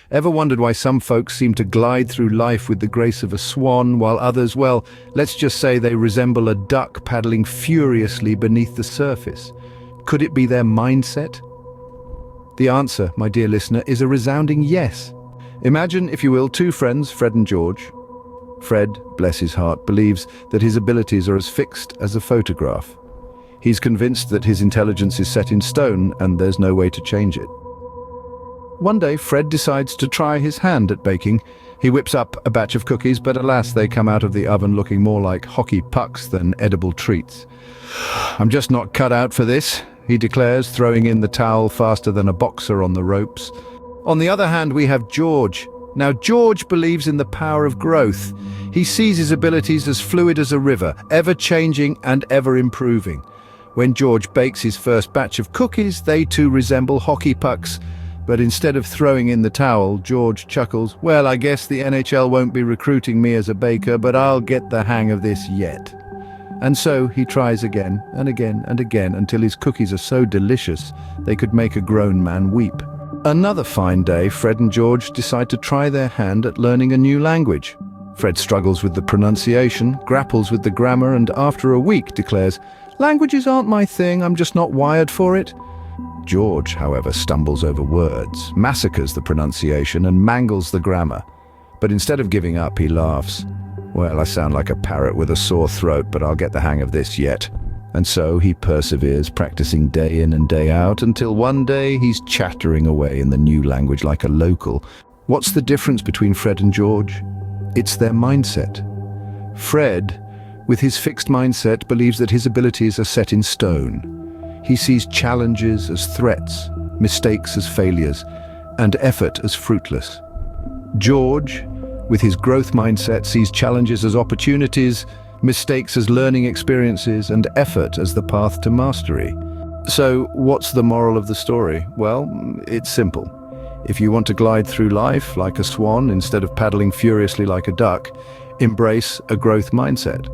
Ever wondered why some folks seem to glide through life with the grace of a swan, while others, well, let's just say they resemble a duck paddling furiously beneath the surface? Could it be their mindset? The answer, my dear listener, is a resounding yes. Imagine, if you will, two friends, Fred and George. Fred, bless his heart, believes that his abilities are as fixed as a photograph. He's convinced that his intelligence is set in stone and there's no way to change it. One day, Fred decides to try his hand at baking. He whips up a batch of cookies, but alas, they come out of the oven looking more like hockey pucks than edible treats. "I'm just not cut out for this," he declares, throwing in the towel faster than a boxer on the ropes. On the other hand, we have George. Now, George believes in the power of growth. He sees his abilities as fluid as a river, ever-changing and ever-improving. When George bakes his first batch of cookies, they too resemble hockey pucks. But instead of throwing in the towel, George chuckles, "Well, I guess the NHL won't be recruiting me as a baker, but I'll get the hang of this yet." And so he tries again and again and again until his cookies are so delicious they could make a grown man weep. Another fine day, Fred and George decide to try their hand at learning a new language. Fred struggles with the pronunciation, grapples with the grammar, and after a week declares, "Languages aren't my thing, I'm just not wired for it." George, however, stumbles over words, massacres the pronunciation, and mangles the grammar. But instead of giving up, he laughs. "Well, I sound like a parrot with a sore throat, but I'll get the hang of this yet." And so he perseveres, practicing day in and day out, until one day he's chattering away in the new language like a local. What's the difference between Fred and George? It's their mindset. Fred, with his fixed mindset, believes that his abilities are set in stone. He sees challenges as threats, mistakes as failures, and effort as fruitless. George, with his growth mindset, sees challenges as opportunities, mistakes as learning experiences, and effort as the path to mastery. So, what's the moral of the story? Well, it's simple. If you want to glide through life like a swan instead of paddling furiously like a duck, embrace a growth mindset.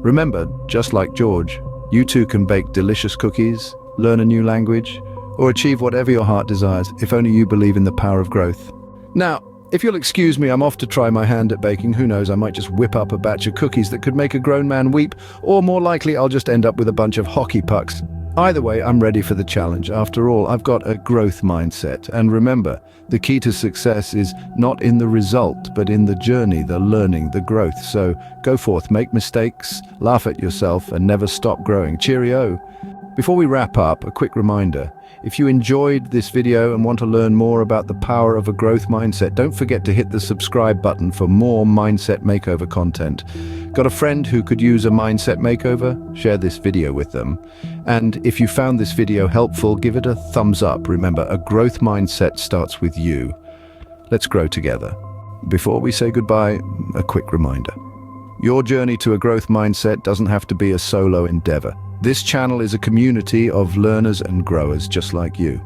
Remember, just like George, you too can bake delicious cookies, learn a new language, or achieve whatever your heart desires, if only you believe in the power of growth. Now, if you'll excuse me, I'm off to try my hand at baking. Who knows, I might just whip up a batch of cookies that could make a grown man weep, or more likely, I'll just end up with a bunch of hockey pucks. Either way, I'm ready for the challenge. After all, I've got a growth mindset. And remember, the key to success is not in the result, but in the journey, the learning, the growth. So go forth, make mistakes, laugh at yourself, and never stop growing. Cheerio! Before we wrap up, a quick reminder. If you enjoyed this video and want to learn more about the power of a growth mindset, don't forget to hit the subscribe button for more mindset makeover content. Got a friend who could use a mindset makeover? Share this video with them. And if you found this video helpful, give it a thumbs up. Remember, a growth mindset starts with you. Let's grow together. Before we say goodbye, a quick reminder. Your journey to a growth mindset doesn't have to be a solo endeavor. This channel is a community of learners and growers just like you.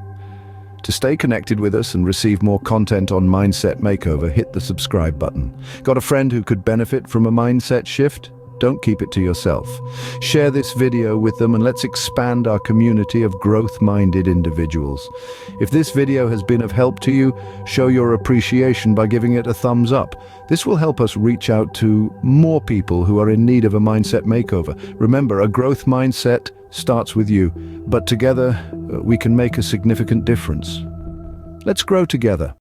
To stay connected with us and receive more content on Mindset Makeover, hit the subscribe button. Got a friend who could benefit from a mindset shift? Don't keep it to yourself. Share this video with them and let's expand our community of growth-minded individuals. If this video has been of help to you, show your appreciation by giving it a thumbs up. This will help us reach out to more people who are in need of a mindset makeover. Remember, a growth mindset starts with you, but together we can make a significant difference. Let's grow together.